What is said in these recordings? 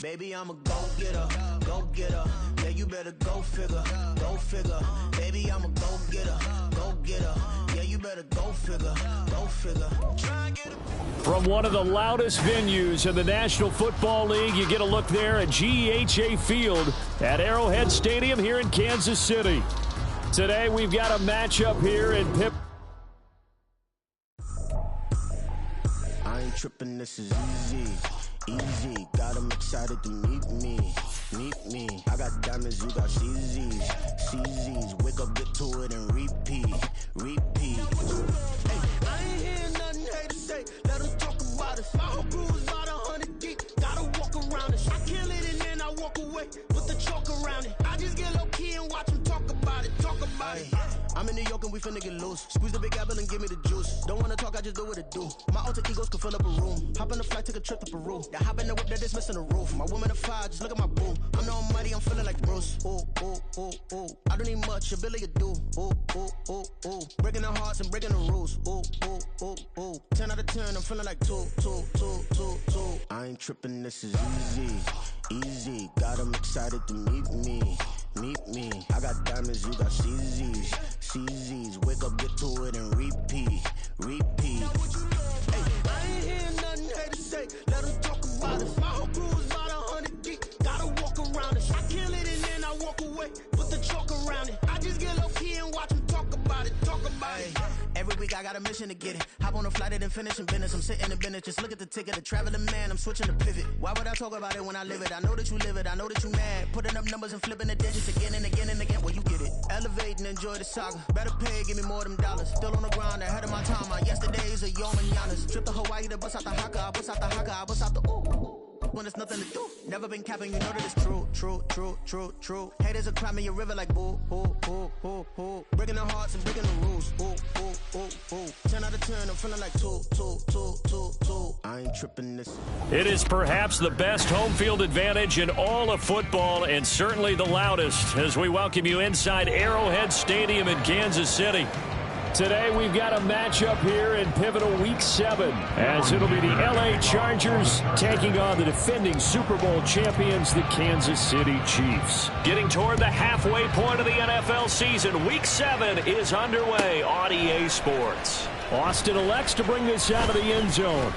Baby, I'm a go-getter, go-getter. Yeah, you better go figure, go figure. Baby, I'm a go-getter, go-getter. Yeah, you better go figure, go figure. From one of the loudest venues in the National Football League, you get a look there at GEHA Field at Arrowhead Stadium here in Kansas City. Today, we've got a matchup here in Pip. I ain't tripping, this is easy. Easy, got them excited to meet me. I got diamonds, you got CZs. Wake up, get to it, and repeat. Hey, I ain't hearing nothing hate to say. Let them talk about us. My whole crew is about 100 deep. Gotta walk around us. I kill it and then I walk away. Put the chalk around it. I just get low key and watch them talk about it. I'm in New York and we finna get loose. Squeeze the big apple and give me the juice. Don't wanna talk, I just do what it do. My alter egos can fill up a room. Hop on the flight, take a trip to Peru. That hop in the whip that is missing the roof. My woman a fire, just look at my boo. I'm no money, I'm feeling like Bruce. Ooh. I don't need much, ability to do. Ooh. Breaking the hearts and breaking the rules. Ooh. 10 out of 10, I'm feeling like two. I ain't tripping, this is easy. Got them excited to meet me. I got diamonds, you got CZs. Wake up, get to it, and repeat. Hey, I ain't hearing nothing hate to say. Let them talk about us. My whole crew is about 100 deep. Gotta walk around us. I kill it and then I walk away. Put the chalk around it. I just get low key and watch them talk about it. Every week I got a mission to get it. Hop on a flight and finish in business. I'm sitting in business, just look at the ticket. A traveling man, I'm switching to pivot. Why would I talk about it when I live it? I know that you live it, I know that you mad. Putting up numbers and flipping the digits again and again. Well, you get it. Elevate and enjoy the saga. Better pay, give me more than dollars. Still on the ground, ahead of my time. My yesterdays are your mananas. Trip to Hawaii to bust out the haka. I bust out the ooh. When there's nothing to do. Never been capping, you know that it's true. Haters are climbing your river like boo. Breaking the hearts and breaking the rules. Ooh. 10 out of 10, I'm feeling like two. I ain't tripping this. It is perhaps the best home field advantage in all of football, and certainly the loudest, as we welcome you inside Arrowhead Stadium in Kansas City. Today we've got a matchup here in pivotal Week 7, as it'll be the LA Chargers taking on the defending Super Bowl champions, the Kansas City Chiefs. Getting toward the halfway point of the NFL season, Week 7 is underway on EA Sports. Austin elects to bring this out of the end zone.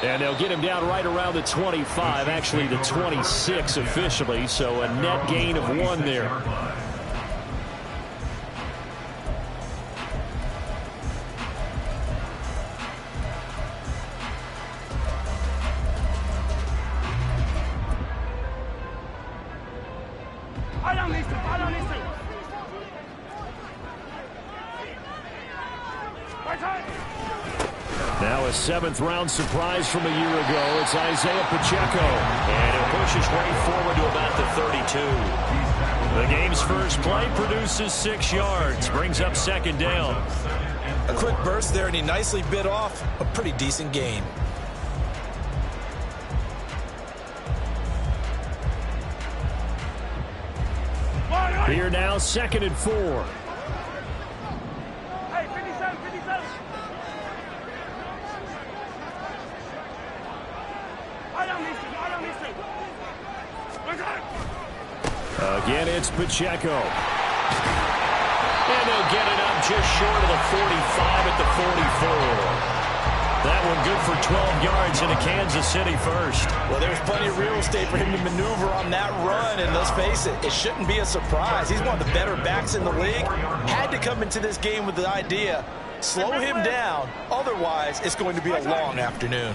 And they'll get him down right around the 25, actually the 26 officially, so a net gain of 1 there. Now a 7th-round surprise from a year ago. It's Isaiah Pacheco. And he'll push his way forward to about the 32. The game's first play produces 6 yards. Brings up 2nd down. A quick burst there, and he nicely bit off a pretty decent gain. Here now, 2nd and 4. Again, it's Pacheco. And they'll get it up just short of the 45 at the 44. That one good for 12 yards into Kansas City first. Well, there's plenty of real estate for him to maneuver on that run, and let's face it, it shouldn't be a surprise. He's one of the better backs in the league. Had to come into this game with the idea, slow him down, otherwise it's going to be a long afternoon.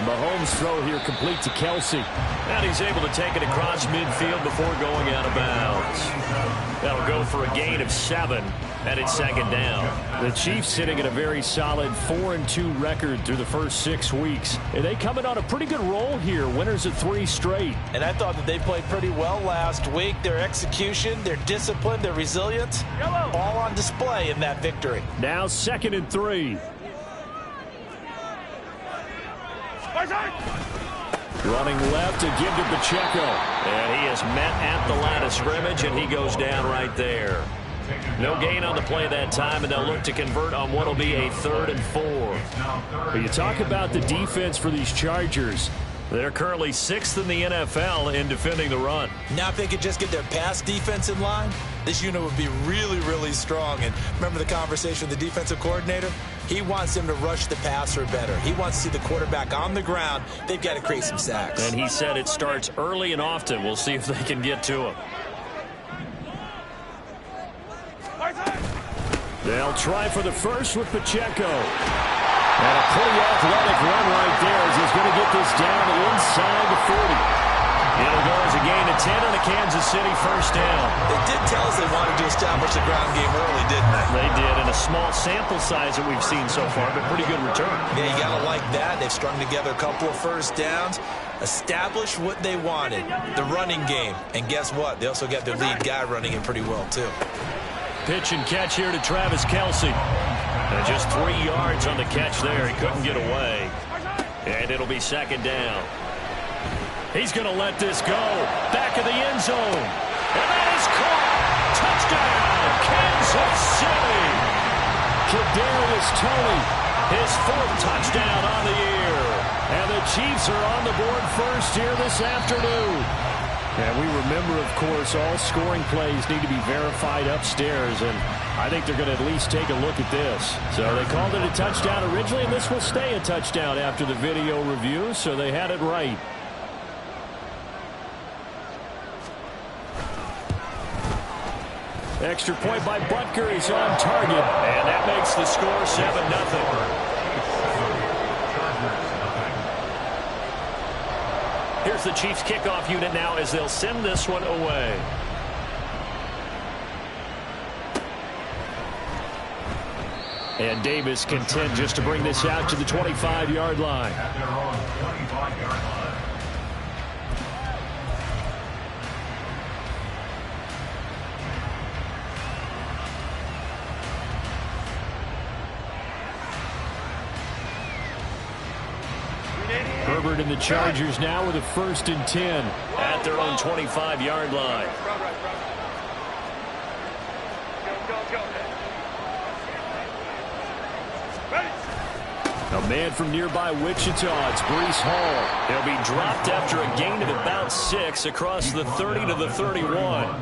Mahomes' throw here complete to Kelsey. And he's able to take it across midfield before going out of bounds. That'll go for a gain of 7, and it's 2nd down. The Chiefs sitting at a very solid 4-2 record through the first 6 weeks. And they coming on a pretty good roll here, winners of 3 straight. And I thought that they played pretty well last week. Their execution, their discipline, their resilience, all on display in that victory. Now 2nd and 3. Running left to give to Pacheco. And he is met at the line of scrimmage, and he goes down right there. No gain on the play that time, and they'll look to convert on what will be a 3rd and 4. But you talk about the defense for these Chargers. They're currently 6th in the NFL in defending the run. Now if they could just get their pass defense in line, this unit would be really, really strong. And remember the conversation with the defensive coordinator? He wants them to rush the passer better. He wants to see the quarterback on the ground. They've got to create some sacks. And he said it starts early and often. We'll see if they can get to him. They'll try for the first with Pacheco. And a pretty athletic run right there as he's going to get this down inside the 40. It'll go as a gain of 10 on a Kansas City first down. They did tell us they wanted to establish the ground game early, didn't they? They did, in a small sample size that we've seen so far, but pretty good return. Yeah, you got to like that. They've strung together a couple of first downs, established what they wanted, the running game. And guess what? They also got their lead guy running it pretty well, too. Pitch and catch here to Travis Kelce. And just 3 yards on the catch there. He couldn't get away. And it'll be second down. He's going to let this go. Back of the end zone. And that is caught. Touchdown, Kansas City. Kadarius Toney, His 4th touchdown on the year. and the Chiefs are on the board first here this afternoon. And we remember, of course, all scoring plays need to be verified upstairs, and I think they're going to at least take a look at this. So they called it a touchdown originally, and this will stay a touchdown after the video review, so they had it right. Extra point by Butker is on target, and that makes the score 7-0. Here's the Chiefs kickoff unit now as they'll send this one away. And Davis content just to bring this out to the 25-yard line. Herbert and the Chargers now with a 1st and 10 at their own 25-yard line. A man from nearby Wichita, it's Breece Hall. He'll be dropped after a gain of about 6 across the 30 to the 31.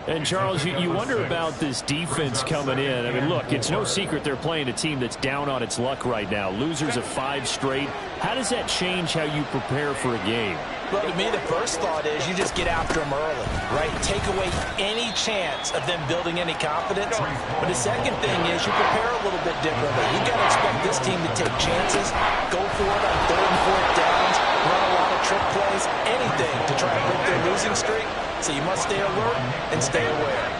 And, Charles, you wonder about this defense coming in. I mean, look, it's no secret they're playing a team that's down on its luck right now. Losers of 5 straight. How does that change how you prepare for a game? Well, to me, the first thought is you just get after them early, right? Take away any chance of them building any confidence. But the second thing is you prepare a little bit differently. You've got to expect this team to take chances, go for it on 3rd and 4th downs, run a lot of trick plays, anything to try and break their losing streak. So you must stay alert and stay aware.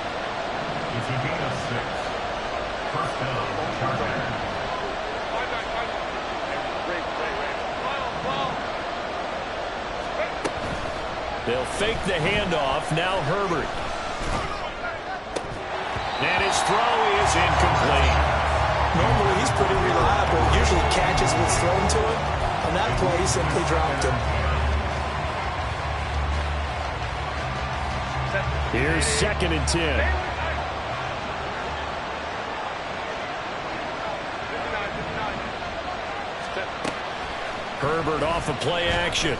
They'll fake the handoff. Now Herbert. And his throw is incomplete. Normally he's pretty reliable. Usually catches what's thrown to him. On that play, he simply dropped him. Here's 2nd and 10. Herbert off of play action.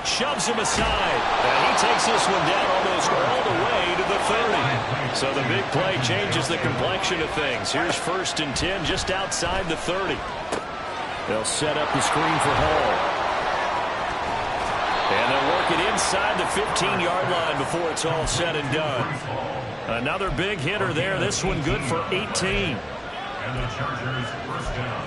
Shoves him aside. And he takes this one down almost all the way to the 30. So the big play changes the complexion of things. Here's 1st and 10 just outside the 30. They'll set up the screen for Hall. And they'll work it inside the 15-yard line before it's all said and done. Another big hitter there. This one good for 18. And the Chargers first down.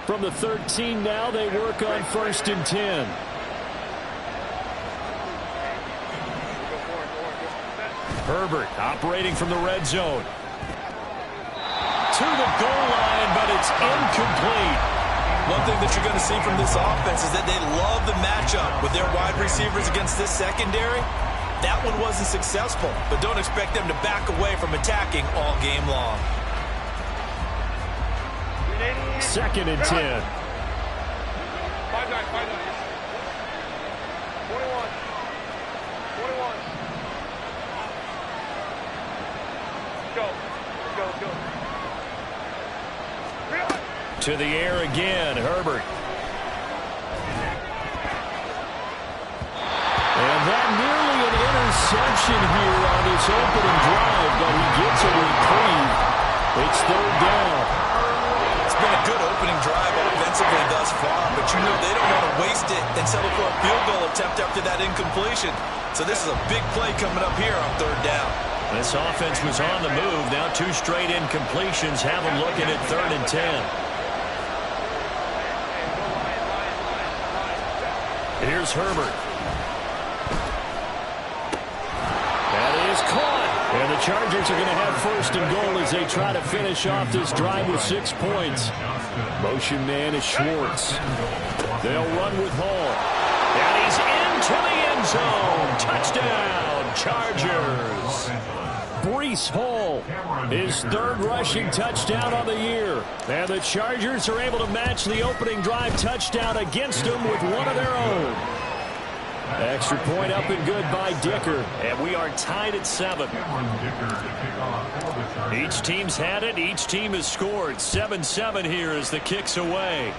From the 13 now, they work on 1st and 10. Herbert operating from the red zone. To the goal line, but it's incomplete. One thing that you're going to see from this offense is that they love the matchup with their wide receivers against this secondary. That one wasn't successful, but don't expect them to back away from attacking all game long. 2nd and 10. 21. Go. To the air again, Herbert. And that nearly an interception here on this opening drive, but he gets a reprieve. It's 3rd down. It's been a good opening drive offensively thus far, but you know they don't want to waste it and settle for a field goal attempt after that incompletion. So this is a big play coming up here on 3rd down. This offense was on the move. Now 2 straight incompletions have them looking at 3rd and 10. Here's Herbert. That is caught. And the Chargers are going to have 1st and goal as they try to finish off this drive with 6 points. Motion man is Schwartz. They'll run with Hall. And he's into the end zone. Touchdown, Chargers. Breece Hall, his 3rd rushing touchdown on the year. And the Chargers are able to match the opening drive touchdown against them with one of their own. Extra point up and good by Dicker. And we are tied at 7. Each team's had it. Each team has scored. 7-7 here as the kick's away.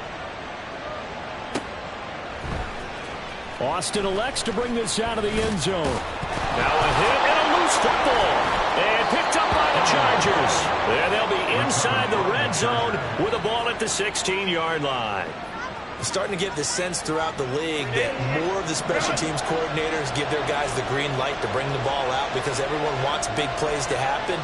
Austin elects to bring this out of the end zone. Now a hit and a loose football. And picked up by the Chargers. And they'll be inside the red zone with a ball at the 16-yard line. Starting to get the sense throughout the league that more of the special teams coordinators give their guys the green light to bring the ball out because everyone wants big plays to happen.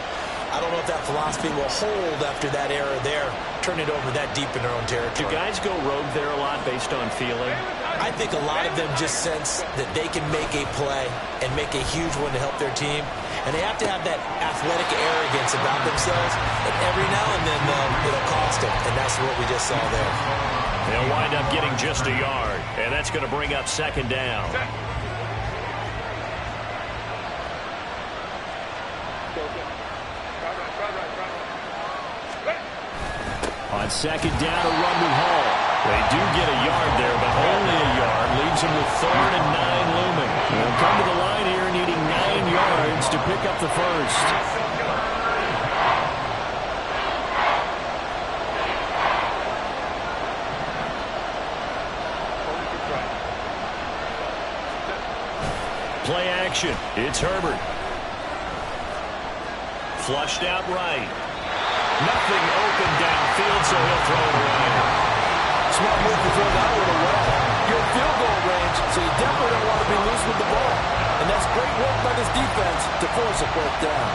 I don't know if that philosophy will hold after that error there. Turn it over that deep in their own territory. Do guys go rogue there a lot based on feeling? I think a lot of them just sense that they can make a play and make a huge one to help their team. And they have to have that athletic arrogance about themselves. And every now and then, though, it'll cost them. And that's what we just saw there. They'll wind up getting just a yard. And that's going to bring up 2nd down. On 2nd down, a run with Hall. They do get a yard there, but only a yard. Leaves them with 3rd and 9 looming. They'll come to the line here needing 9 yards to pick up the 1st. Play action. It's Herbert. Flushed out right. Nothing open downfield, so he'll throw it away. Smart move to throw that one away. You're in field goal range, so you definitely don't want to be loose with the ball. And that's great work by this defense to force a 4th down.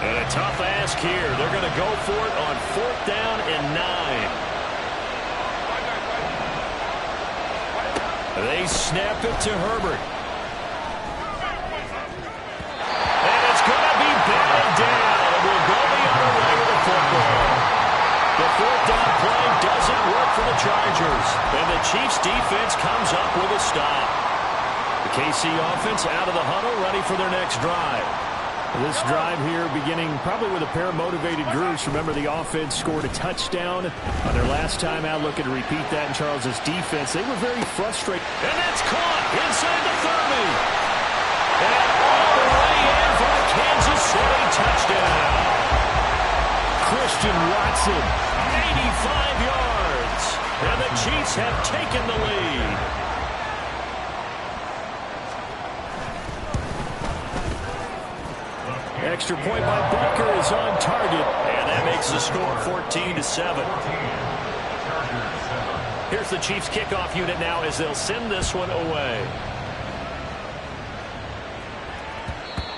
And a tough ask here. They're going to go for it on 4th down and 9. They snap it to Herbert. And it's going to be batted down. It will go the other way with the football. The 4th down play doesn't work for the Chargers. And the Chiefs defense comes up with a stop. The KC offense out of the huddle, ready for their next drive. This drive here beginning probably with a pair of motivated groups. Remember, the offense scored a touchdown on their last time out. Looking to repeat that in Charles's defense. They were very frustrated. And that's caught inside the 30. And all the way in for the Kansas City touchdown. Christian Watson. 85 yards. And the Chiefs have taken the lead. Extra point by Butker is on target. And that makes the score 14-7. Here's the Chiefs kickoff unit now as they'll send this one away.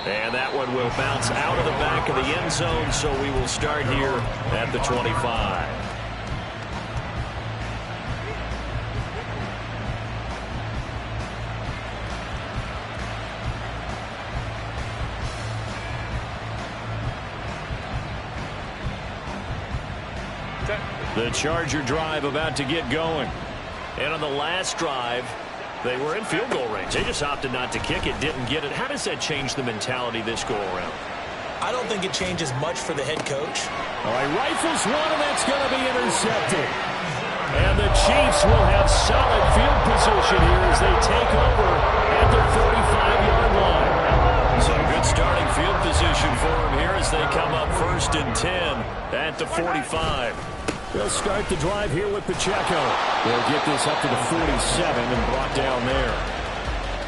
And that one will bounce out of the back of the end zone, so we will start here at the 25. The Charger drive about to get going. And on the last drive, they were in field goal range. They just opted not to kick it, didn't get it. How does that change the mentality this go around? I don't think it changes much for the head coach. All right, rifles one, and that's going to be intercepted. And the Chiefs will have solid field position here as they take over at the 45-yard line. So good starting field position for them here as they come up 1st and 10 at the 45. They'll start the drive here with Pacheco. They'll get this up to the 47 and brought down there.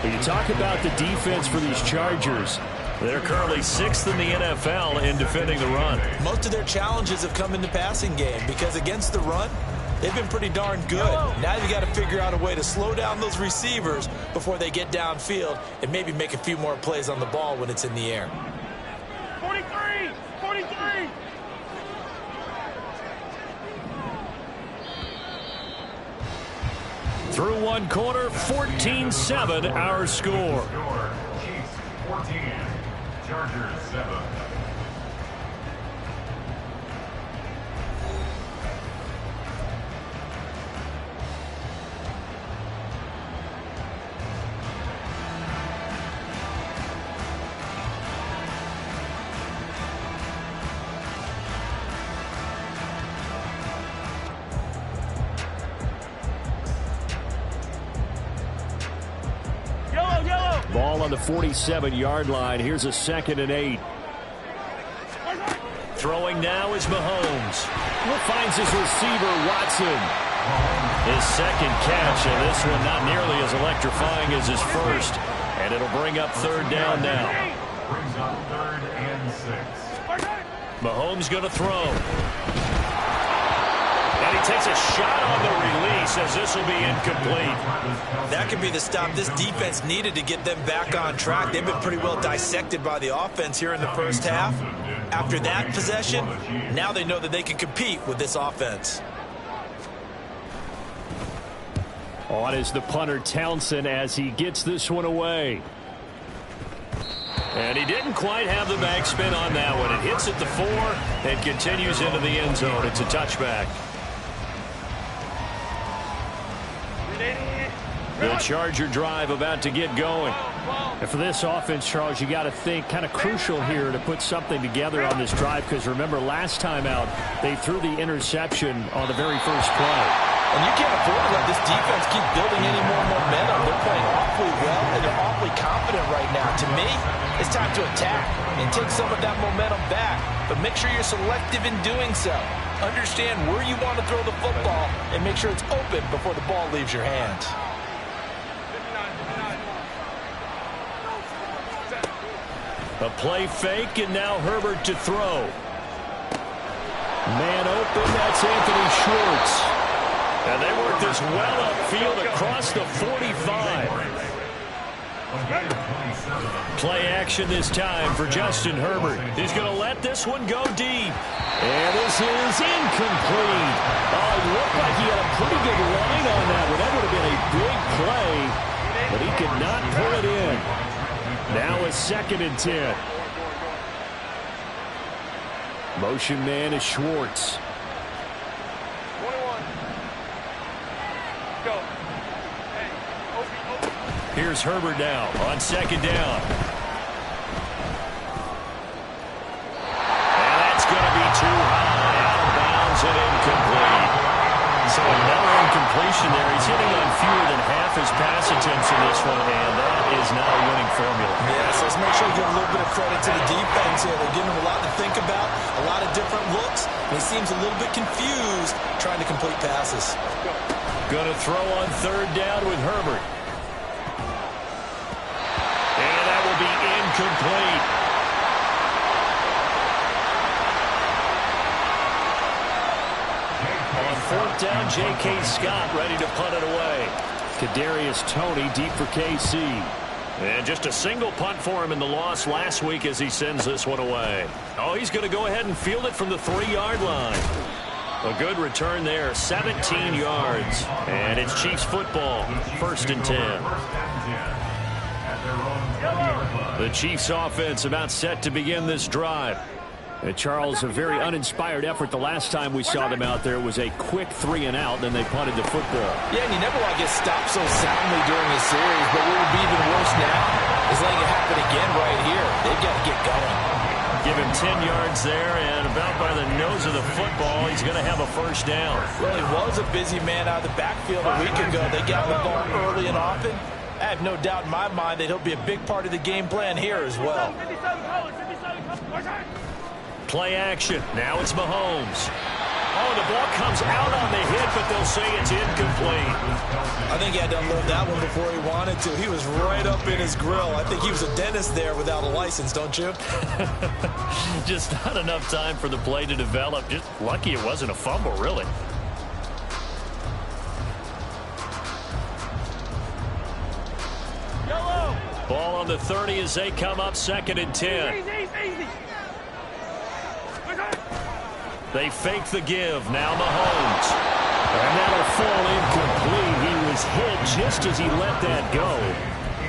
When you talk about the defense for these Chargers, they're currently 6th in the NFL in defending the run. Most of their challenges have come in the passing game because against the run, they've been pretty darn good. Now you got to figure out a way to slow down those receivers before they get downfield and maybe make a few more plays on the ball when it's in the air. 43! 43! Through one quarter, 14-7 our score. Chiefs 14, Chargers 7. ball on the 47-yard line. Here's a 2nd and 8. Throwing now is Mahomes. Finds his receiver, Watson. His 2nd catch, and this one not nearly as electrifying as his first. And it'll bring up 3rd down now. Brings up 3rd and 6. Mahomes going to throw. And he takes a shot on the release as this will be incomplete. That could be the stop this defense needed to get them back on track. They've been pretty well dissected by the offense here in the first half. After that possession, now they know that they can compete with this offense. On is the punter, Townsend, as he gets this one away. And he didn't quite have the backspin on that one. It hits at the 4 and continues into the end zone. It's a touchback. The Charger drive about to get going. And for this offense, Charles, you got to think kind of crucial here to put something together on this drive, because remember last time out they threw the interception on the very first play. And you can't afford to let this defense keep building any more momentum. They're playing awfully well, and they're awfully confident right now. To me, it's time to attack and take some of that momentum back. But make sure you're selective in doing so. Understand where you want to throw the football and make sure it's open before the ball leaves your hands. A play fake, and now Herbert to throw. Man open, that's Anthony Schwartz. And they work this well upfield across the 45. Play action this time for Justin Herbert. He's going to let this one go deep. And this is incomplete. Oh, it looked like he had a pretty good line on that one. That would have been a big play, but he could not pull it in. Now a 2nd and 10. Motion man is Schwartz. 21. Go. Hey, open. Here's Herbert now on 2nd down. And that's going to be too high. Out of bounds and incomplete. So another incompletion there. He's hitting on fewer than half his pass attempts in this one, and that is not a winning formula. Yes, let's make sure we give a little bit of credit to the defense here. They're giving him a lot to think about, a lot of different looks, and he seems a little bit confused trying to complete passes. Going to throw on 3rd down with Herbert. And that will be incomplete. On 4th down, J.K. Scott ready to punt it away. Kadarius Toney deep for KC. And just a single punt for him in the loss last week as he sends this one away. Oh, he's going to go ahead and field it from the 3-yard line. A good return there, 17 yards. And it's Chiefs football, 1st and 10. The Chiefs offense about set to begin this drive. And Charles, a very uninspired effort the last time we saw them out there. It was a quick 3 and out, then they punted the football. Yeah, and you never want to get stopped so soundly during a series, but what would be even worse now is letting it happen again right here. They've got to get going. Give him 10 yards there, and about by the nose of the football, he's going to have a first down. Well, he was a busy man out of the backfield a week ago. They got the ball early and often. I have no doubt in my mind that he'll be a big part of the game plan here as well. Play action. Now it's Mahomes. Oh, the ball comes out on the hit, but they'll say it's incomplete. I think he had to unload that one before he wanted to. He was right up in his grill. I think he was a dentist there without a license, don't you? Just not enough time for the play to develop. Just lucky it wasn't a fumble, really. Ball on the 30 as they come up 2nd and 10. Easy. They fake the give. Now Mahomes. And that'll fall incomplete. He was hit just as he let that go.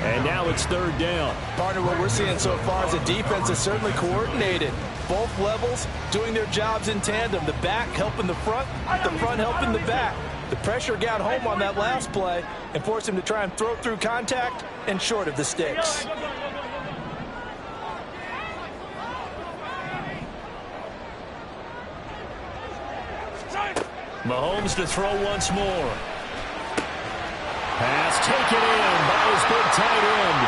And now it's 3rd down. Partner, what we're seeing so far is the defense is certainly coordinated. Both levels doing their jobs in tandem. The back helping the front helping the back. The pressure got home on that last play and forced him to try and throw through contact and short of the sticks. Mahomes to throw once more. Pass taken in by his big tight end.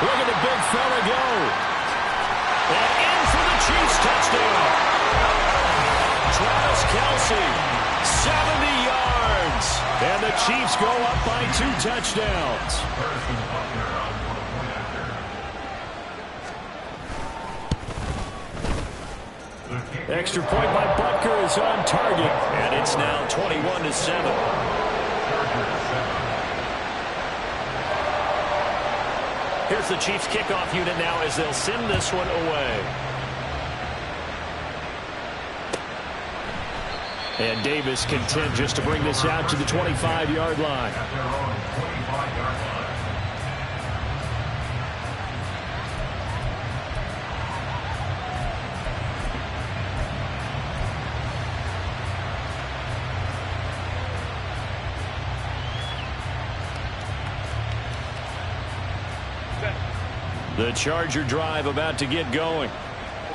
Look at the big fella go. And in for the Chiefs touchdown. Travis Kelce, 70 yards. And the Chiefs go up by 2 touchdowns. Extra point by Butker is on target, and it's now 21-7. Here's the Chiefs kickoff unit now as they'll send this one away. And Davis content just to bring this out to the 25-yard line. The Charger drive about to get going.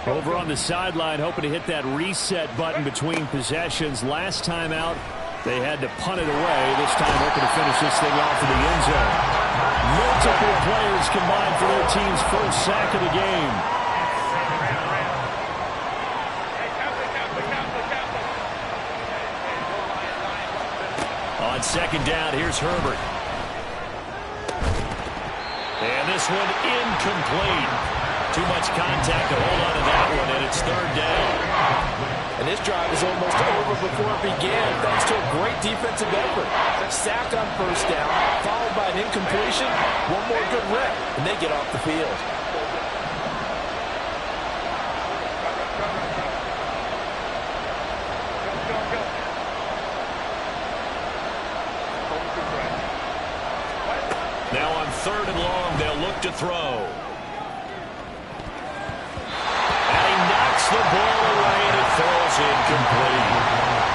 Over on the sideline, hoping to hit that reset button between possessions. Last time out, they had to punt it away. This time, hoping to finish this thing off in the end zone. Multiple players combined for their team's first sack of the game. On 2nd down, here's Herbert. And this one incomplete. Too much contact to hold on to that one, and it's 3rd down. And this drive is almost over before it began, thanks to a great defensive effort. Sack on 1st down, followed by an incompletion. One more good rep, and they get off the field. Now on 3rd and long, they'll look to throw. And he knocks the ball away, and it falls incomplete.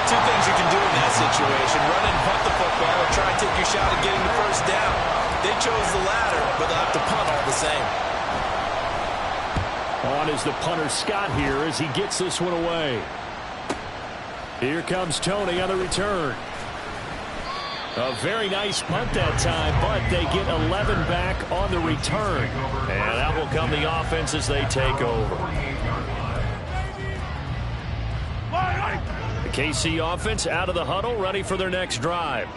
2 things you can do in that situation: run and punt the football, or try and take your shot at getting the 1st down. They chose the latter, but they'll have to punt all the same. On is the punter Scott here as he gets this one away. Here comes Tony on the return. A very nice punt that time, but they get 11 back on the return. And that will come the offense as they take over. The KC offense out of the huddle, ready for their next drive.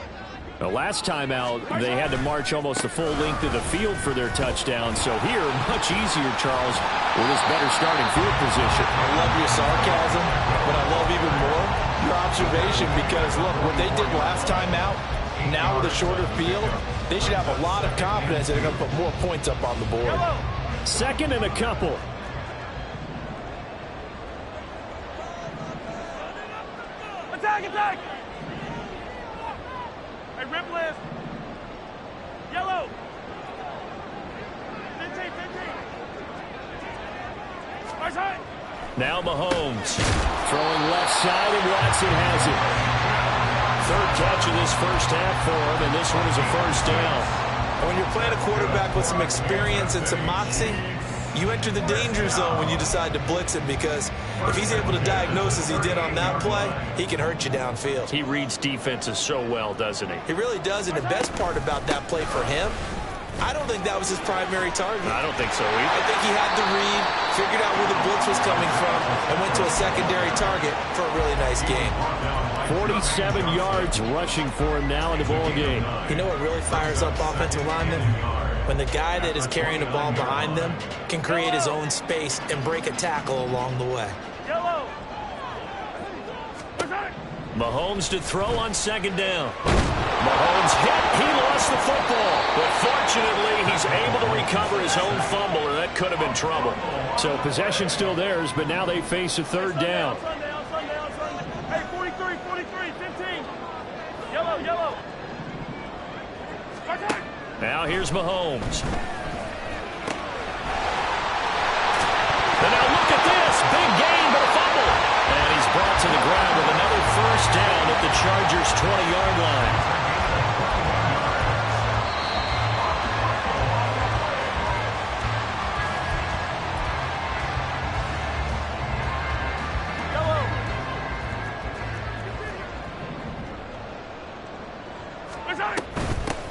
The last time out, they had to march almost the full length of the field for their touchdown. So here, much easier, Charles, with this better starting field position. I love your sarcasm, but I love even more your observation, because, look, what they did last time out, now with a shorter field, they should have a lot of confidence that they're going to put more points up on the board. 2nd and a couple. Attack! Hey, rip list. Yellow. 15. Now Mahomes throwing left side, and Watson has it. 3rd catch of this first half for him, and this one is a 1st down. When you're playing a quarterback with some experience and some moxie, you enter the danger zone when you decide to blitz him, because if he's able to diagnose as he did on that play, he can hurt you downfield. He reads defenses so well, doesn't he? He really does, and the best part about that play for him, I don't think that was his primary target. I don't think so either. I think he had the read, figured out where the blitz was coming from, and went to a secondary target for a really nice game. 47 yards rushing for him now in the ball game. You know what really fires up offensive linemen? When the guy that is carrying the ball behind them can create his own space and break a tackle along the way. Yellow. Mahomes to throw on second down. Mahomes hit. He lost the football. But fortunately, he's able to recover his own fumble, or that could have been trouble. So possession still theirs, but now they face a third down. Hey, 43, 15. Yellow. Now here's Mahomes. And now look at this. Big gain, but a fumble. And he's brought to the ground with another first down at the Chargers' 20-yard line.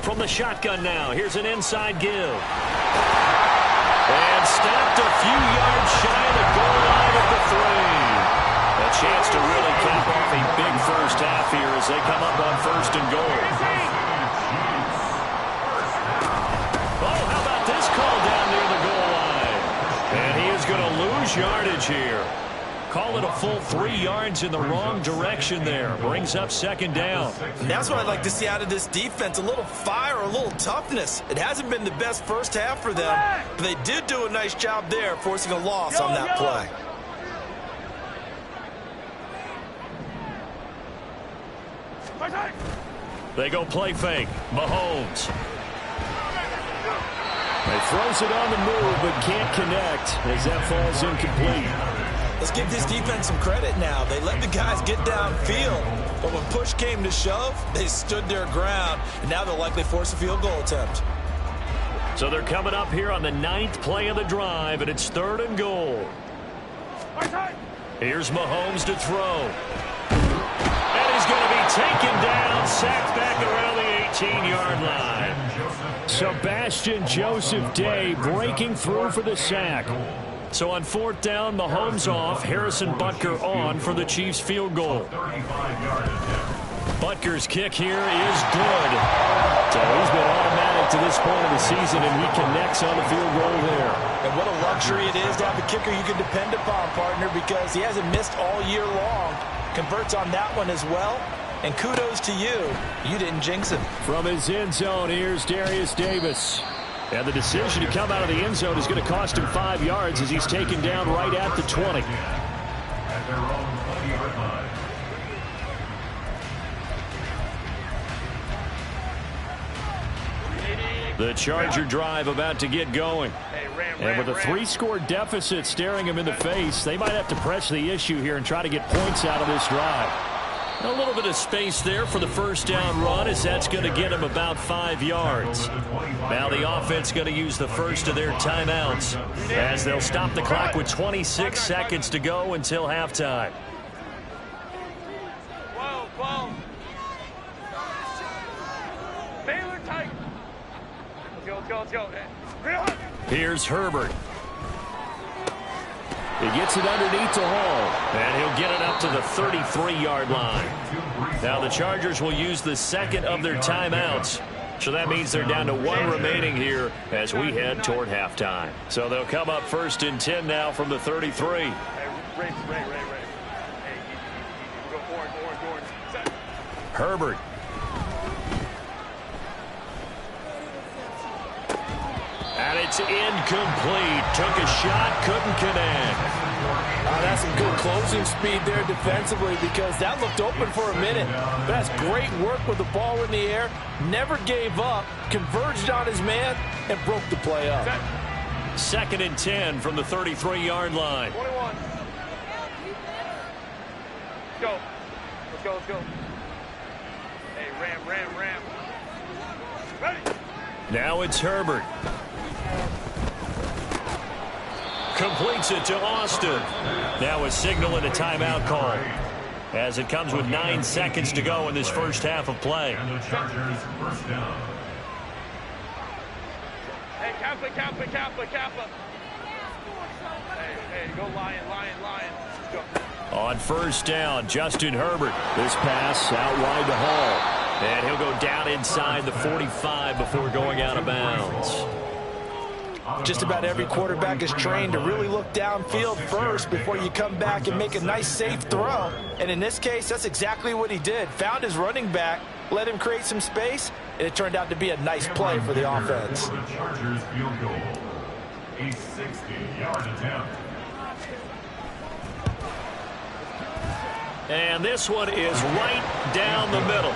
From the shotgun now, here's an inside give. And stopped a few yards shy of the goal line at the 3. A chance to really cap off a big first half here as they come up on 1st and goal. Oh, how about this call down near the goal line? And he is going to lose yardage here. Call it a full 3 yards in the wrong direction there. Brings up second down. And that's what I'd like to see out of this defense. A little fire, a little toughness. It hasn't been the best first half for them, but they did do a nice job there, forcing a loss on that play. They go play fake. Mahomes. He throws it on the move, but can't connect as that falls incomplete. Let's give this defense some credit now. They let the guys get downfield, but when push came to shove, they stood their ground, and now they'll likely force a field goal attempt. So they're coming up here on the 9th play of the drive, and it's 3rd and goal. Here's Mahomes to throw. And he's going to be taken down, sacked back around the 18-yard line. Sebastian Joseph Day breaking through for the sack. So on 4th down, Mahomes off, Harrison Butker on for the Chiefs field goal. Butker's kick here is good. So he's been automatic to this point of the season, and he connects on the field goal there. And what a luxury it is to have a kicker you can depend upon, partner, because he hasn't missed all year long. Converts on that one as well. And kudos to you. You didn't jinx him. From his end zone, here's Darius Davis. And the decision to come out of the end zone is going to cost him 5 yards as he's taken down right at the 20. At their own 20-yard line. The Charger drive about to get going. And with a 3-score deficit staring him in the face, they might have to press the issue here and try to get points out of this drive. A little bit of space there for the first down run, as that's going to get him about 5 yards. Now the offense going to use the first of their timeouts as they'll stop the clock with 26 seconds to go until halftime. Baylor tight. Let's go. Here's Herbert. He gets it underneath to Hall, and he'll get it up to the 33-yard line. Now the Chargers will use the second of their timeouts, so that means they're down to 1 remaining here as we head toward halftime. So they'll come up 1st and 10 now from the 33. Ray. Hey, go orange. Set. Herbert. And it's incomplete. Took a shot, couldn't connect. That's some good closing speed there defensively, because that looked open for a minute. But that's great work with the ball in the air. Never gave up, converged on his man, and broke the play up. 2nd and 10 from the 33-yard line. 21. Let's go. Hey, ram. Ready. Now it's Herbert. completes it to Austin. Now a signal and a timeout call, as it comes with 9 seconds to go in this first half of play. And the Chargers first down. Hey, Kappa. Hey, go Lion. Go. On first down, Justin Herbert. This pass out wide to Hall. And he'll go down inside the 45 before going out of bounds. Just about every quarterback is trained to really look downfield first before you come back and make a nice safe throw. And in this case, that's exactly what he did. Found his running back, let him create some space, and it turned out to be a nice play for the offense. For the Chargers field goal. A 60-yard attempt. And this one is right down the middle.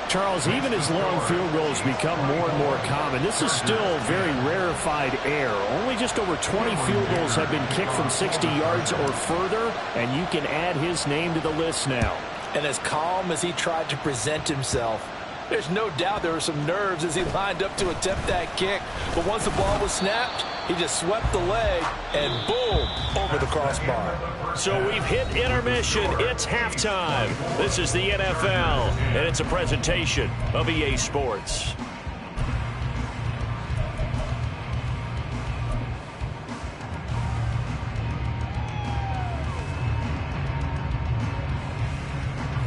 Charles, even as long field goals become more and more common, this is still very rarefied air. Only just over 20 field goals have been kicked from 60 yards or further, and you can add his name to the list now. And as calm as he tried to present himself, there's no doubt there were some nerves as he lined up to attempt that kick. But once the ball was snapped, he just swept the leg and boom, over the crossbar. So we've hit intermission. It's halftime. This is the NFL, and it's a presentation of EA Sports.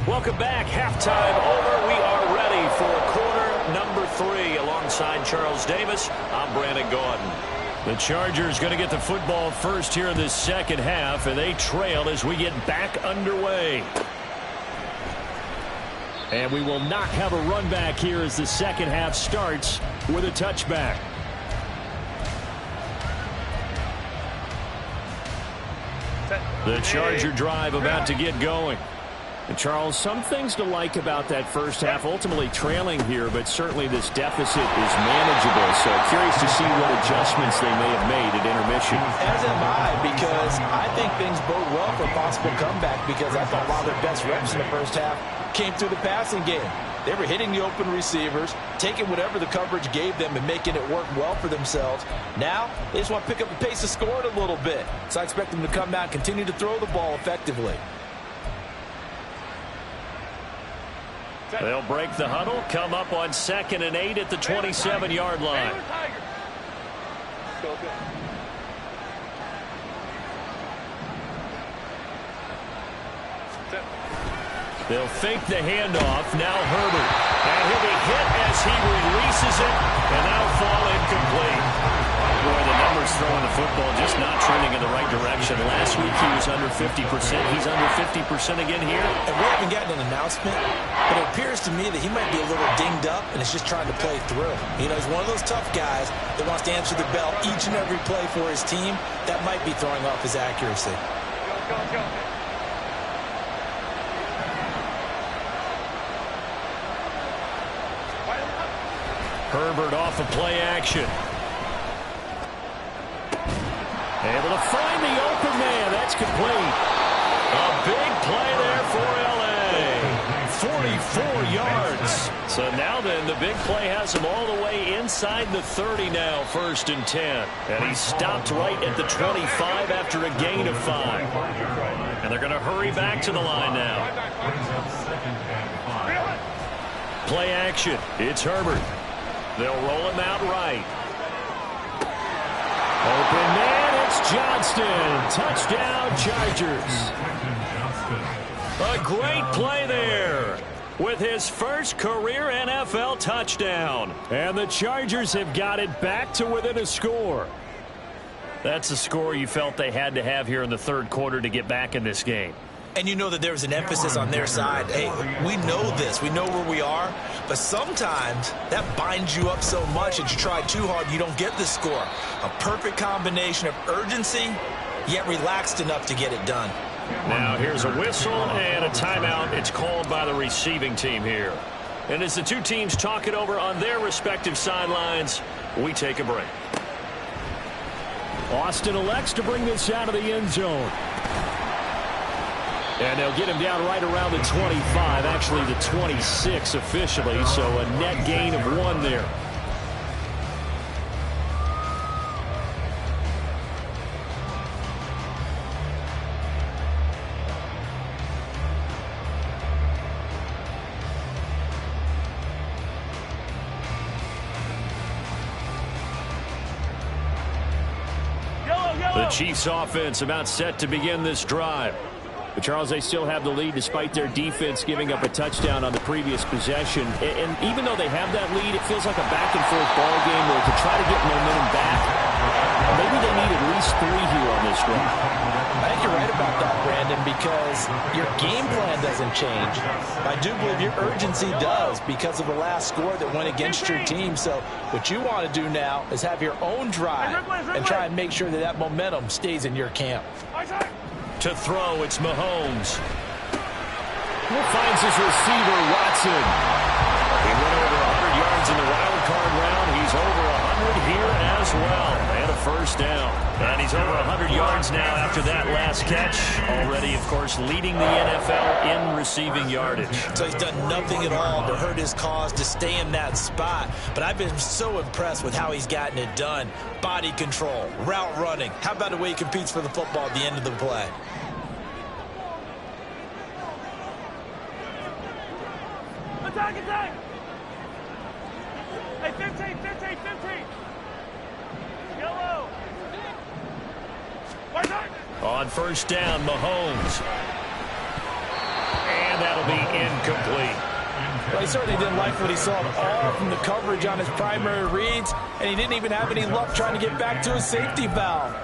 Welcome back. Halftime over. We are ready for quarter number 3. Alongside Charles Davis, I'm Brandon Gaudin. The Chargers going to get the football first here in this second half, and they trail as we get back underway. And we will not have a run back here as the second half starts with a touchback. The Charger drive about to get going. And Charles, some things to like about that first half, ultimately trailing here, but certainly this deficit is manageable. So curious to see what adjustments they may have made at intermission. As am I, because I think things bode well for a possible comeback, because I thought a lot of their best reps in the first half came through the passing game. They were hitting the open receivers, taking whatever the coverage gave them and making it work well for themselves. Now, they just want to pick up the pace of scoring a little bit. So I expect them to come out and continue to throw the ball effectively. They'll break the huddle, come up on 2nd and 8 at the 27-yard line. They'll fake the handoff. Now Herbert. And he'll be hit as he releases it, and that'll fall incomplete. Boy, the numbers throwing the football just not trending in the right direction. Last week he was under 50%. He's under 50% again here. And we haven't gotten an announcement, but it appears to me that he might be a little dinged up and is just trying to play through. You know, he's one of those tough guys that wants to answer the bell each and every play for his team. That might be throwing off his accuracy. Go. Herbert off of play action. Able to find the open man. That's complete. A big play there for L.A. 44 yards. So now then, the big play has him all the way inside the 30 now, 1st and 10. And he stopped right at the 25 after a gain of 5. And they're going to hurry back to the line now. Play action. It's Herbert. They'll roll him out right. Open man, it's Johnston. Touchdown, Chargers. A great play there with his first career NFL touchdown. And the Chargers have got it back to within a score. That's the score you felt they had to have here in the third quarter to get back in this game. And you know that there was an emphasis on their side. Hey, we know this. We know where we are. But sometimes that binds you up so much that you try too hard, you don't get the score. A perfect combination of urgency, yet relaxed enough to get it done. Now here's a whistle and a timeout. It's called by the receiving team here. And as the two teams talk it over on their respective sidelines, we take a break. Austin elects to bring this out of the end zone. And they'll get him down right around the 25, actually the 26 officially, so a net gain of 1 there. Chiefs offense about set to begin this drive. But Charles, they still have the lead despite their defense giving up a touchdown on the previous possession. And even though they have that lead, it feels like a back-and-forth ball game where to try to get momentum back, maybe they need at least 3 here on this drive. I think you're right about that, Brandon, because your game plan doesn't change. I do believe your urgency does because of the last score that went against your team. So what you want to do now is have your own drive and try and make sure that that momentum stays in your camp. To throw, it's Mahomes. Finds his receiver, Watson. He went over 100 yards in the wild card round. He's over 100 here as well. And a first down. And he's over 100 yards now after that last catch. Already, of course, leading the NFL in receiving yardage. So he's done nothing at all to hurt his cause, to stay in that spot. But I've been so impressed with how he's gotten it done. Body control, route running. How about the way he competes for the football at the end of the play? Attack, attack! Hey, 15, 15, 15! Yellow! On first down, Mahomes. And that'll be incomplete. Well, he certainly didn't like what he saw at all from the coverage on his primary reads, and he didn't even have any luck trying to get back to his safety valve.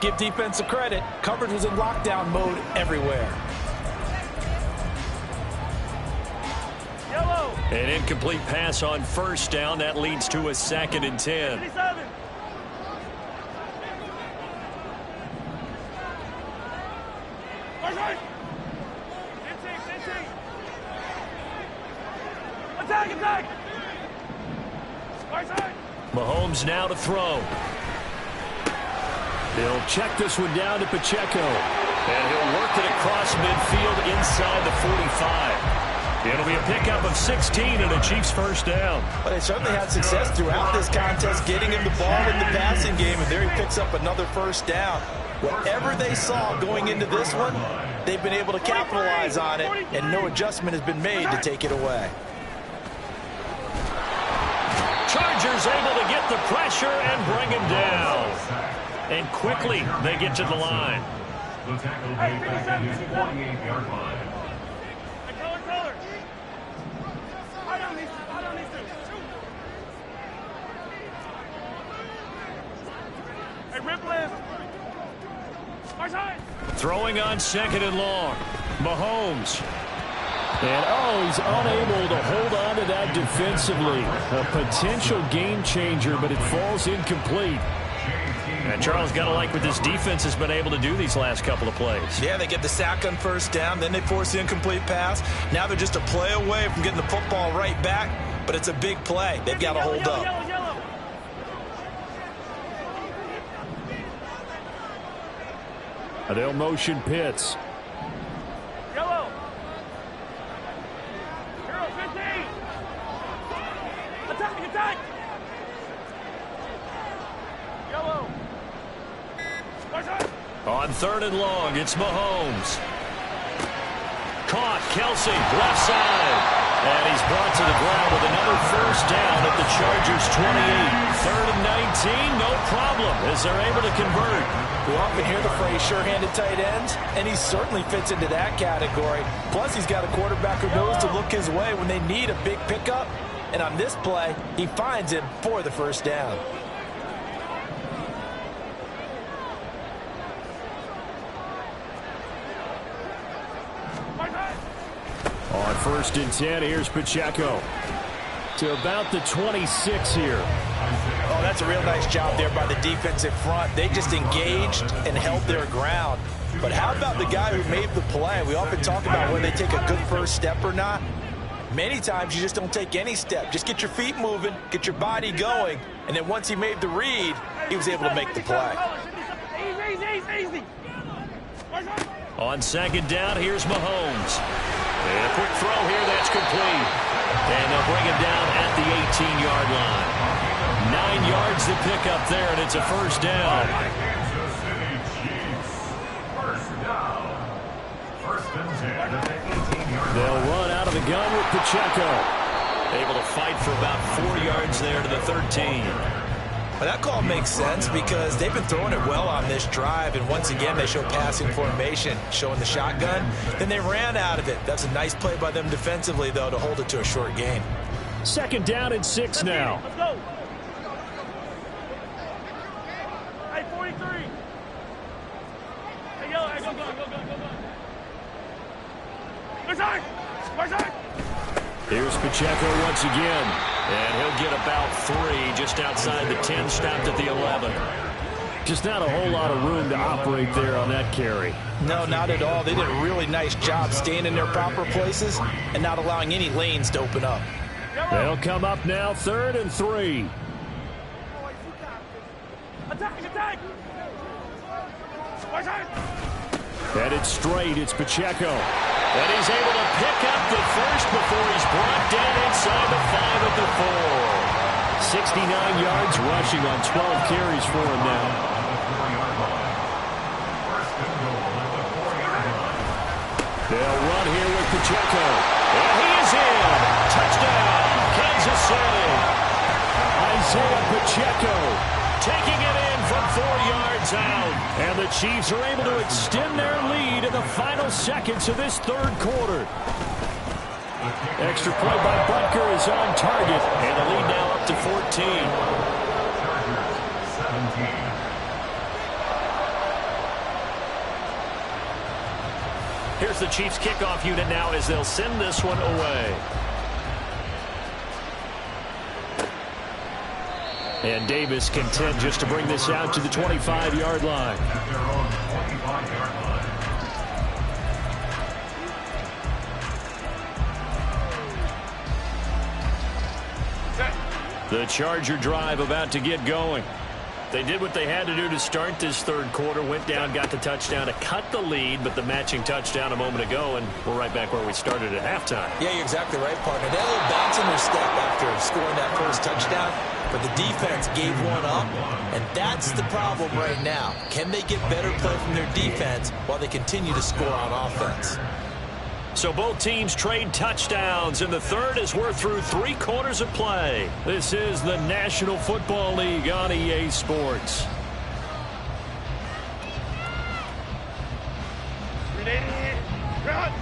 Give defense a credit. Coverage was in lockdown mode everywhere. Yellow! An incomplete pass on first down. That leads to a 2nd and 10. 27! Attack, attack! Mahomes now to throw. They'll check this one down to Pacheco. And he'll work it across midfield inside the 45. It'll be a pickup of 16 and a Chiefs first down. But they certainly had success throughout this contest getting him the ball in the passing game, and there he picks up another first down. Whatever they saw going into this one, they've been able to capitalize on it, and no adjustment has been made to take it away. Chargers able to get the pressure and bring him down. And quickly they get to the line. The tackle made back at his 48-yard line. Throwing on 2nd and long. Mahomes. And, he's unable to hold on to that defensively. A potential game changer, but it falls incomplete. And Charles, got to like what this defense has been able to do these last couple of plays. Yeah, they get the sack on first down, then they force the incomplete pass. Now they're just a play away from getting the football right back, but it's a big play. They've got to hold up. They'll motion Pitts. Yellow. Hero 15. Attack, attack. Yellow. On 3rd and long, it's Mahomes. Caught, Kelsey, left side. And he's brought to the ground with another first down at the Chargers' 28. 3rd and 19, no problem, as they're able to convert. We often hear the phrase sure-handed tight ends, and he certainly fits into that category. Plus, he's got a quarterback who knows to look his way when they need a big pickup. And on this play, he finds him for the first down. On 1st and 10, here's Pacheco. To about the 26 here. Oh, that's a real nice job there by the defensive front. They just engaged and held their ground. But how about the guy who made the play? We often talk about when they take a good first step or not. Many times you just don't take any step. Just get your feet moving, get your body going, and then once he made the read, he was able to make the play. Easy. On 2nd down, here's Mahomes. And a quick throw here, that's complete. And they'll bring him down at the 18-yard line. 9 yards to pick up there, and it's a first down. Kansas City Chiefs. First down. 1st and 10 at the 18-yard line. They'll run out of the gun with Pacheco. Able to fight for about 4 yards there to the 13. That call makes sense because they've been throwing it well on this drive, and once again they show passing formation, showing the shotgun. Then they ran out of it. That's a nice play by them defensively, though, to hold it to a short gain. 2nd down and 6 now. Let's go. Hey, 43. Hey, yo, hey, go. Where's that? Here's Pacheco once again, and he'll get about 3 just outside the 10, stopped at the 11. Just not a whole lot of room to operate there on that carry. No, not at all. They did a really nice job staying in their proper places and not allowing any lanes to open up. They'll come up now, 3rd and 3. Attack! Where's that? Headed straight, it's Pacheco. And he's able to pick up the first before he's brought down inside the 5 at the 4. 69 yards rushing on 12 carries for him now. They'll run here with Pacheco. And he is in. Touchdown, Kansas City. Isaiah Pacheco taking it in from 4 yards out. And the Chiefs are able to extend their lead in the final seconds of this 3rd quarter. Extra point by Butker is on target. And the lead now up to 14. Here's the Chiefs kickoff unit now as they'll send this one away. And Davis content just to bring this out to the 25-yard line. The Charger drive about to get going. They did what they had to do to start this 3rd quarter, went down, got the touchdown to cut the lead, but the matching touchdown a moment ago, and we're right back where we started at halftime. Yeah, you're exactly right, partner. They had a little bounce in their step after scoring that first touchdown, but the defense gave one up, and that's the problem right now. Can they get better play from their defense while they continue to score on offense? So both teams trade touchdowns, and the 3rd as we're through 3 quarters of play. This is the National Football League on EA Sports. Run!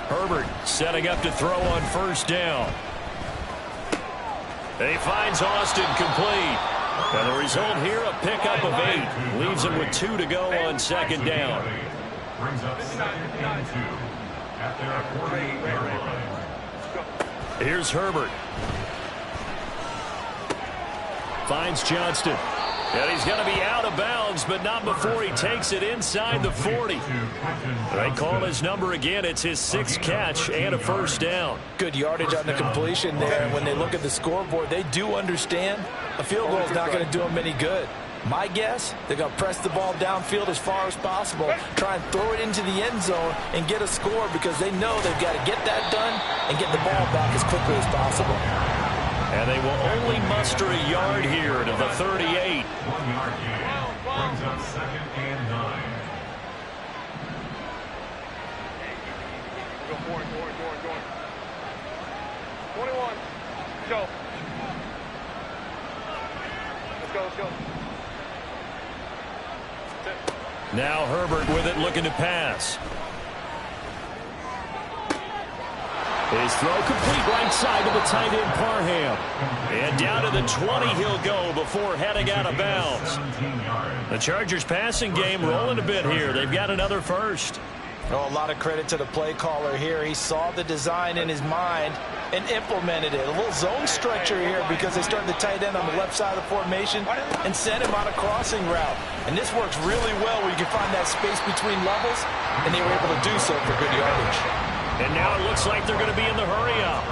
Herbert setting up to throw on 1st down. He finds Austin complete. And the result here, a pickup of 8. Leaves him with 2 to go on 2nd down. Brings up 2nd and 2 at their 48-yard line. Here's Herbert. Finds Johnston. And he's going to be out of bounds, but not before he takes it inside the 40. They call his number again. It's his 6th catch and a 1st down. Good yardage on the completion there. And when they look at the scoreboard, they do understand a field goal is not going to do them any good. My guess, they're going to press the ball downfield as far as possible, try and throw it into the end zone and get a score because they know they've got to get that done and get the ball back as quickly as possible. And they will only muster a yard here to the 38. 1-yard gain. Brings up 2nd and 9. Go forward. 21. Go. Let's go. Now Herbert with it, looking to pass. His throw complete right side to the tight end, Parham. And down to the 20 he'll go before heading out of bounds. The Chargers passing game rolling a bit here. They've got another 1st. Oh, a lot of credit to the play caller here. He saw the design in his mind and implemented it. A little zone structure here because they started the tight end on the left side of the formation and sent him on a crossing route. And this works really well where you can find that space between levels, and they were able to do so for good yardage. And now it looks like they're going to be in the hurry-up.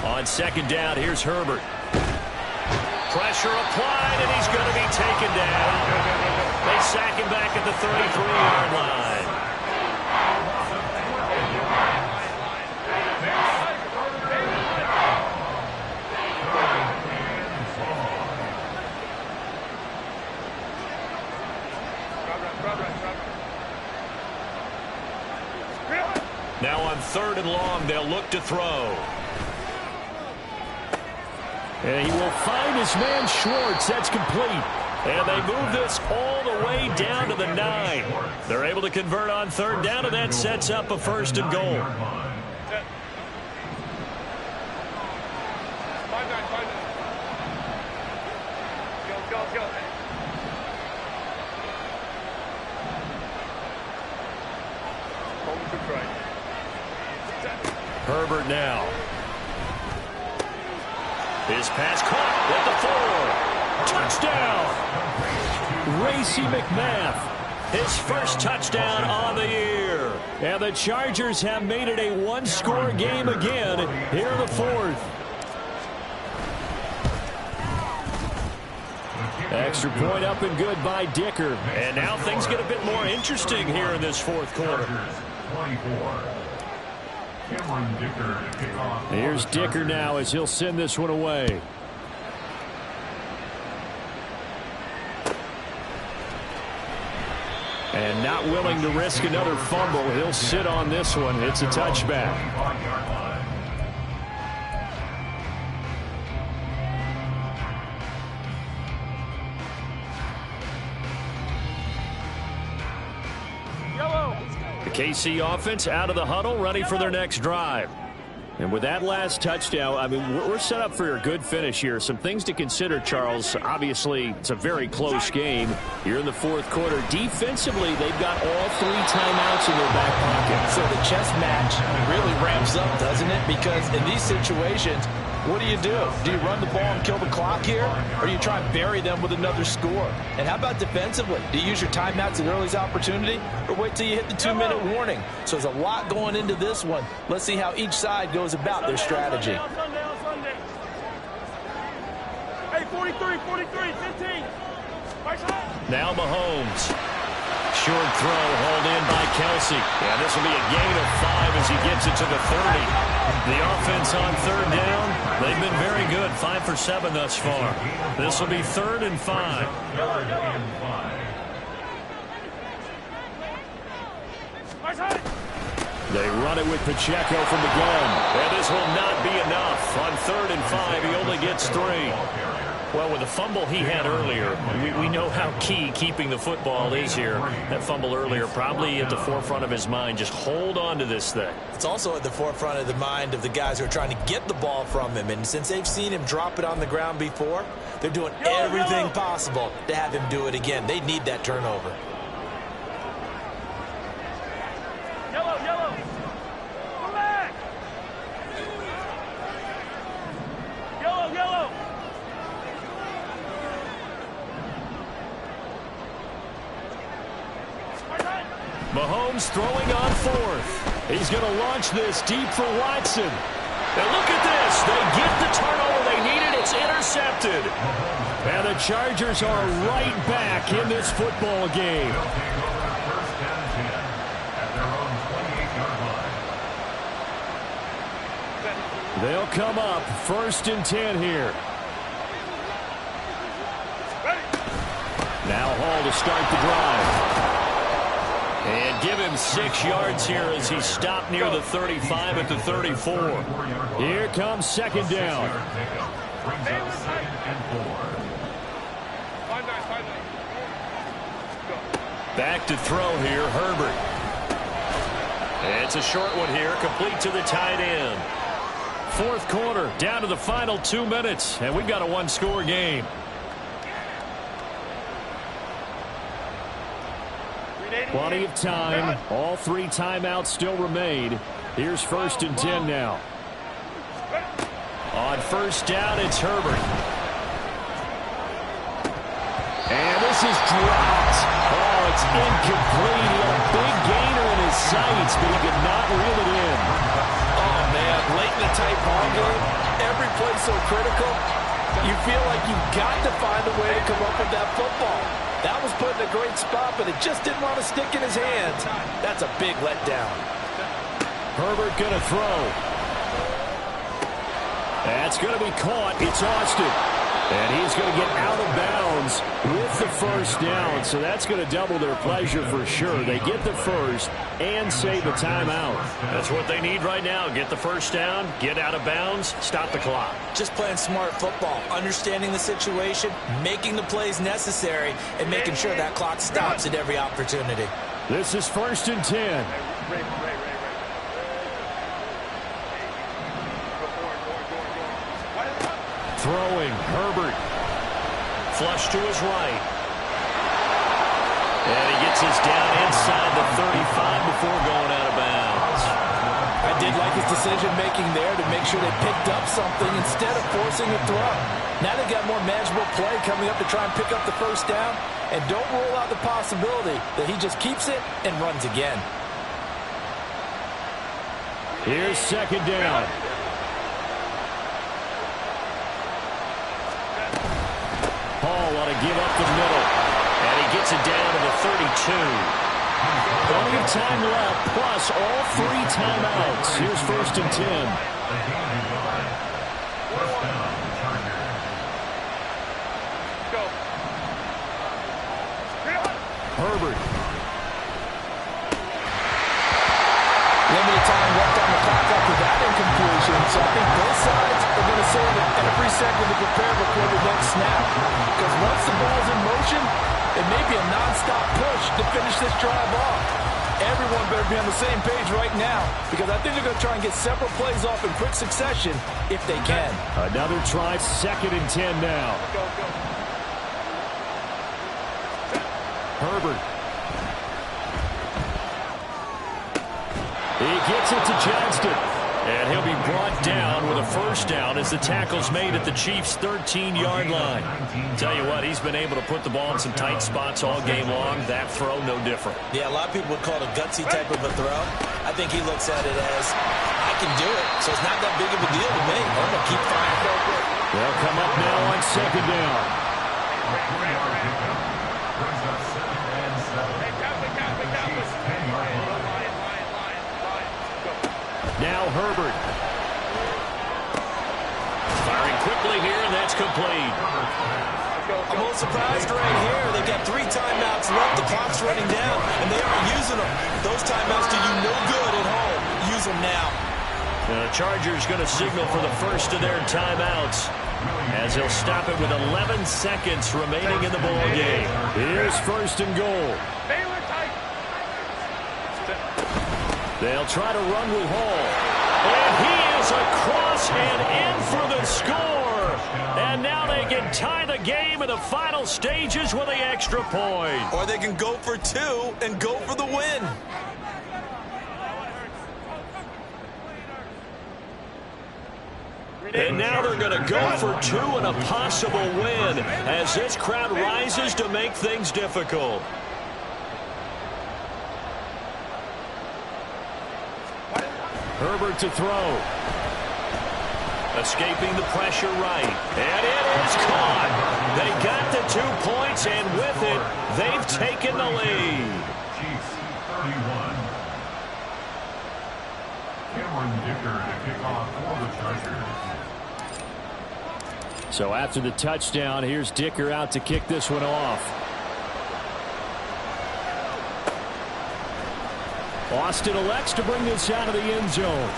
On 2nd down, here's Herbert. Pressure applied, and he's going to be taken down. They sack him back at the 33-yard line. 3rd and long. They'll look to throw. And he will find his man Schwartz. That's complete. And they move this all the way down to the 9. They're able to convert on 3rd down, and that sets up a 1st and goal. 5-9. Go. Herbert now. His pass caught at the 4. Touchdown! Racey McMath. His first touchdown on the year. And the Chargers have made it a 1-score game again here in the 4th. Extra point up and good by Dicker. And now things get a bit more interesting here in this 4th quarter. Here's Dicker now as he'll send this one away. And not willing to risk another fumble, he'll sit on this one. It's a touchback. The KC offense out of the huddle, ready for their next drive. And with that last touchdown, I mean, we're set up for a good finish here. Some things to consider, Charles. Obviously, it's a very close game. You're in the 4th quarter. Defensively, they've got all 3 timeouts in their back pocket. So the chess match really ramps up, doesn't it? Because in these situations, what do? Do you run the ball and kill the clock here? Or do you try and bury them with another score? And how about defensively? Do you use your timeouts at earliest opportunity? Or wait till you hit the 2-minute warning? So there's a lot going into this one. Let's see how each side goes about their strategy. Hey, 43, 15. Now Mahomes. Short throw hauled in by Kelsey. And this will be a gain of 5 as he gets it to the 30. The offense on 3rd down, they've been very good. 5 for 7 thus far. This will be 3rd and 5. They run it with Pacheco from the gun. And this will not be enough. On 3rd and 5, he only gets 3. Well, with the fumble he had earlier, we know how key keeping the football is here. That fumble earlier probably at the forefront of his mind. Just hold on to this thing. It's also at the forefront of the mind of the guys who are trying to get the ball from him. And since they've seen him drop it on the ground before, they're doing everything possible to have him do it again. They need that turnover. Yellow. Come back. Yellow. Mahomes throwing on 4th. He's going to launch this deep for Watson. And look at this. They get the turnover they needed. It's intercepted. And the Chargers are right back in this football game. They'll come up 1st and 10 here. Now Hall to start the drive. And give him 6 yards here as he stopped near the 35 at the 34. Here comes 2nd down. Back to throw here, Herbert. It's a short one here, complete to the tight end. 4th quarter, down to the final 2 minutes, and we've got a 1-score game. Plenty of time. All 3 timeouts still remain. Here's 1st and 10 now. On 1st down, it's Herbert. And this is dropped. Oh, it's incomplete. He had a big gainer in his sights, but he could not reel it in. Oh, man, late in the tight ball game, every play so critical, you feel like you've got to find a way to come up with that football. That was put in a great spot, but it just didn't want to stick in his hands. That's a big letdown. Herbert going to throw. That's going to be caught. It's Austin. And he's going to get out of bounds with the first down, so that's going to double their pleasure for sure. They get the first and save a timeout. That's what they need right now. Get the first down, get out of bounds, stop the clock. Just playing smart football, understanding the situation, making the plays necessary, and making sure that clock stops at every opportunity. This is 1st and 10. Throwing, Herbert. Flush to his right. And he gets us down inside the 35 before going out of bounds. I did like his decision-making there to make sure they picked up something instead of forcing a throw. Now they got more manageable play coming up to try and pick up the first down, and don't rule out the possibility that he just keeps it and runs again. Here's 2nd down. Hall ought to give up the middle. And he gets it down to the 32. Plenty of time left, plus all 3 timeouts. Here's 1st and 10. Herbert. Limited time left on the clock after that incompletion, so I think both sides are going to save every second to prepare before the next snap. Because once the ball's in motion, it may be a non-stop push to finish this drive off. Everyone better be on the same page right now, because I think they're going to try and get several plays off in quick succession if they can. Another try, 2nd and 10 now. Herbert. He gets it to Johnston. And he'll be brought down with a first down as the tackle's made at the Chiefs' 13-yard line. Tell you what, he's been able to put the ball in some tight spots all game long. That throw, no different. Yeah, a lot of people would call it a gutsy type of a throw. I think he looks at it as, I can do it, so it's not that big of a deal to me. I'm going to keep firing. They'll come up now on 2nd down. Now Herbert. Firing quickly here, and that's complete. I'm a little surprised right here. They've got 3 timeouts left. The clock's running down, and they aren't using them. Those timeouts do you no good at home. Use them now. The Chargers going to signal for the first of their timeouts as he'll stop it with 11 seconds remaining in the ball game. Here's 1st and goal. They'll try to run with Hall. And he is across and in for the score. And now they can tie the game in the final stages with the extra point. Or they can go for 2 and go for the win. And now they're going to go for 2 and a possible win as this crowd rises to make things difficult. Herbert to throw. Escaping the pressure right. And it is caught. They got the 2 points, and with it, they've taken the lead. Chiefs 31. Cameron Dicker to kick off for the Chargers. So after the touchdown, here's Dicker out to kick this one off. Austin elects to bring this out of the end zone.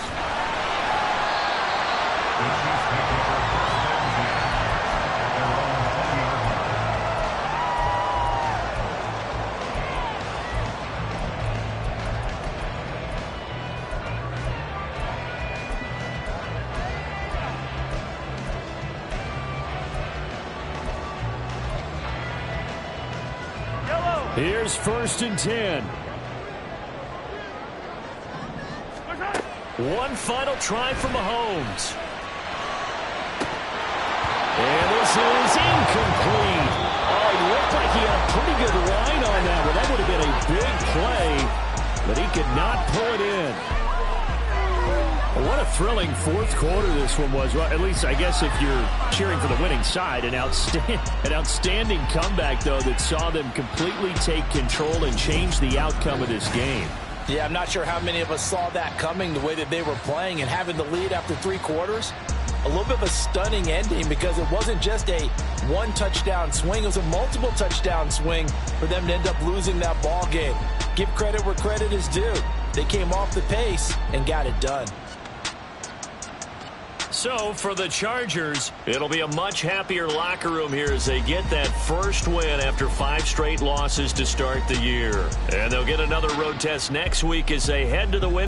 Here's 1st and 10. One final try from Mahomes. And this is incomplete. Oh, he looked like he had a pretty good line on that one. That would have been a big play, but he could not pull it in. What a thrilling 4th quarter this one was. Well, at least I guess if you're cheering for the winning side, an outstanding comeback, though, that saw them completely take control and change the outcome of this game. Yeah, I'm not sure how many of us saw that coming, the way that they were playing and having the lead after 3 quarters. a little bit of a stunning ending because it wasn't just a one-touchdown swing. It was a multiple touchdown swing for them to end up losing that ball game. Give credit where credit is due. They came off the pace and got it done. So for the Chargers, it'll be a much happier locker room here as they get that first win after 5 straight losses to start the year. And they'll get another road test next week as they head to the win.